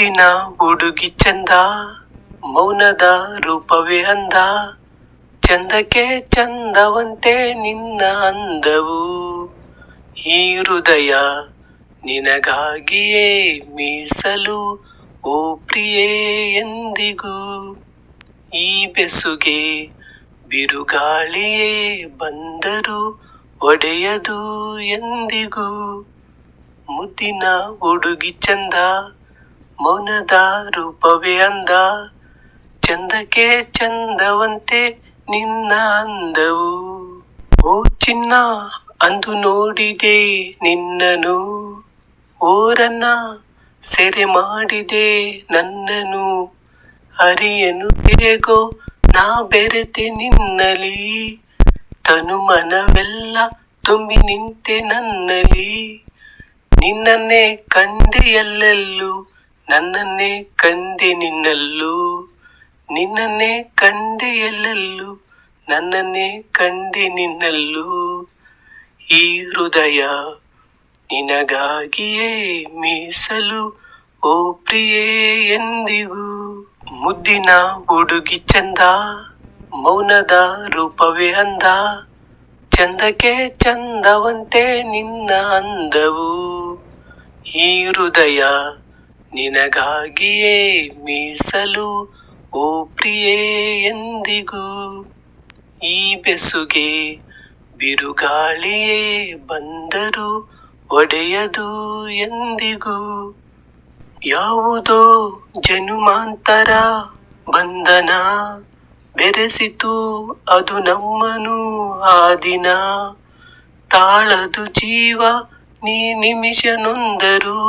ಮುದ್ದಿನ ಹುಡುಗಿ ಚಂದ, ಮೌನದ ರೂಪವೇ ಅಂದ, ಚಂದಕ್ಕೆ ಚಂದವಂತೆ ನಿನ್ನ ಅಂದವು. ಈ ಹೃದಯ ನಿನಗಾಗಿಯೇ ಮೀಸಲು, ಓ ಪ್ರಿಯೇ ಎಂದಿಗೂ. ಈ ಬೆಸುಗೆ ಬಿರುಗಾಳಿಯೇ ಬಂದರು ಒಡೆಯದು ಎಂದಿಗೂ. ಮುದ್ದಿನ ಹುಡುಗಿ ಚಂದ, ಮೌನದ ರೂಪವೇ ಅಂದ, ಚಂದಕ್ಕೆ ಚಂದವಂತೆ ನಿನ್ನ ಅಂದವು. ಓ ಚಿನ್ನ, ಅಂದು ನೋಡಿದೆ ನಿನ್ನನು, ಓರನ್ನ ಸೆರೆ ಮಾಡಿದೆ ನನ್ನನು. ಹರಿಯನು ಹೇಗೋ ನಾ ಬೆರೆತೆ ನಿನ್ನಲಿ, ತನು ಮನವೆಲ್ಲ ತುಂಬಿ ನಿಂತೆ ನನ್ನಲ್ಲಿ. ನಿನ್ನನ್ನೇ ಕಂಡೆ ಎಲ್ಲೆಲ್ಲೂ, ನನ್ನನ್ನೇ ಕಂಡೆ ನಿನ್ನಲ್ಲೂ. ನಿನ್ನನ್ನೇ ಕಂಡೆ ಎಲ್ಲೆಲ್ಲೂ, ನನ್ನನ್ನೇ ಕಂಡೆ ನಿನ್ನಲ್ಲೂ. ಈ ಹೃದಯ ನಿನಗಾಗಿಯೇ ಮೀಸಲು, ಓ ಪ್ರಿಯೇ ಎಂದಿಗೂ. ಮುದ್ದಿನ ಹುಡುಗಿ ಚಂದ, ಮೌನದ ರೂಪವೇ ಅಂದ, ಚಂದಕ್ಕೆ ಚಂದವಂತೆ ನಿನ್ನ ಅಂದವು. ಈ ಹೃದಯ ನಿನಗಾಗಿಯೇ ಮೀಸಲು, ಓ ಪ್ರಿಯೇ ಎಂದಿಗೂ. ಈ ಬೆಸುಗೆ ಬಿರುಗಾಳಿಯೇ ಬಂದರು ಒಡೆಯದು ಎಂದಿಗೂ. ಯಾವುದೋ ಜನುಮಾಂತರ ಬಂಧನ ಬೆರೆಸಿತು ಅದು ನಮ್ಮನು ಆ ದಿನ. ತಾಳದು ಜೀವ ನೀ ನಿಮಿಷ ನೊಂದರು,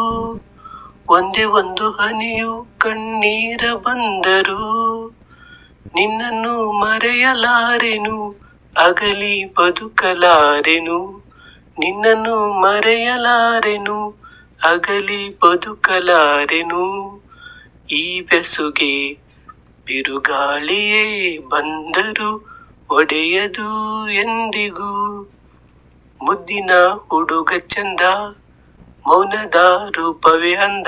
ಒಂದೇ ಒಂದು ಹನಿಯು ಕಣ್ಣೀರ ಬಂದರು. ನಿನ್ನನ್ನು ಮರೆಯಲಾರೆನು, ಅಗಲಿ ಬದುಕಲಾರೆನು. ನಿನ್ನನ್ನು ಮರೆಯಲಾರೆನು, ಅಗಲಿ ಬದುಕಲಾರೆನು. ಈ ಬೆಸುಗೆ ಬಿರುಗಾಳಿಯೇ ಬಂದರು ಒಡೆಯದು ಎಂದಿಗೂ. ಮುದ್ದಿನ ಹುಡುಗ ಚಂದ, ಮೌನದ ರೂಪವೇ ಅಂದ,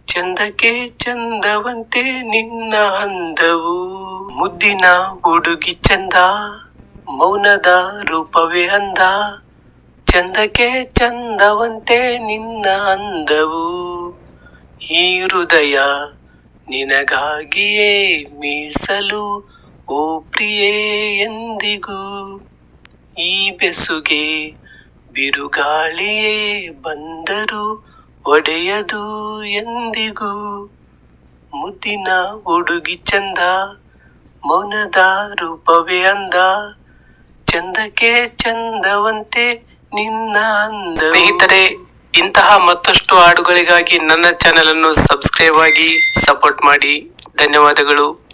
ಚಂದಕ್ಕೆ ಚಂದವಂತೆ ನಿನ್ನ ಅಂದವು. ಮುದ್ದಿನ ಹುಡುಗಿ ಚಂದ, ಮೌನದ ರೂಪವೇ ಅಂದ, ಚಂದಕ್ಕೆ ಚಂದವಂತೆ ನಿನ್ನ ಅಂದವು. ಈ ಹೃದಯ ನಿನಗಾಗಿಯೇ ಮೀಸಲು, ಓ ಪ್ರಿಯೇ ಎಂದಿಗೂ. ಈ ಬೆಸುಗೆ ಬಿರುಗಾಳಿಯೇ ಬಂದರು ಒಡೆಯದು ಎಂದಿಗೂ. ಮುದ್ದಿನ ಹುಡುಗಿ ಚಂದ, ಮೌನದ ರೂಪವೇ ಅಂದ, ಚಂದಕ್ಕೆ ಚಂದವಂತೆ ನಿನ್ನ ಅಂದ. ಸ್ನೇಹಿತರೆ, ಇಂತಹ ಮತ್ತಷ್ಟು ಹಾಡುಗಳಿಗಾಗಿ ನನ್ನ ಚಾನೆಲ್ ಅನ್ನು ಸಬ್ಸ್ಕ್ರೈಬ್ ಆಗಿ ಸಪೋರ್ಟ್ ಮಾಡಿ. ಧನ್ಯವಾದಗಳು.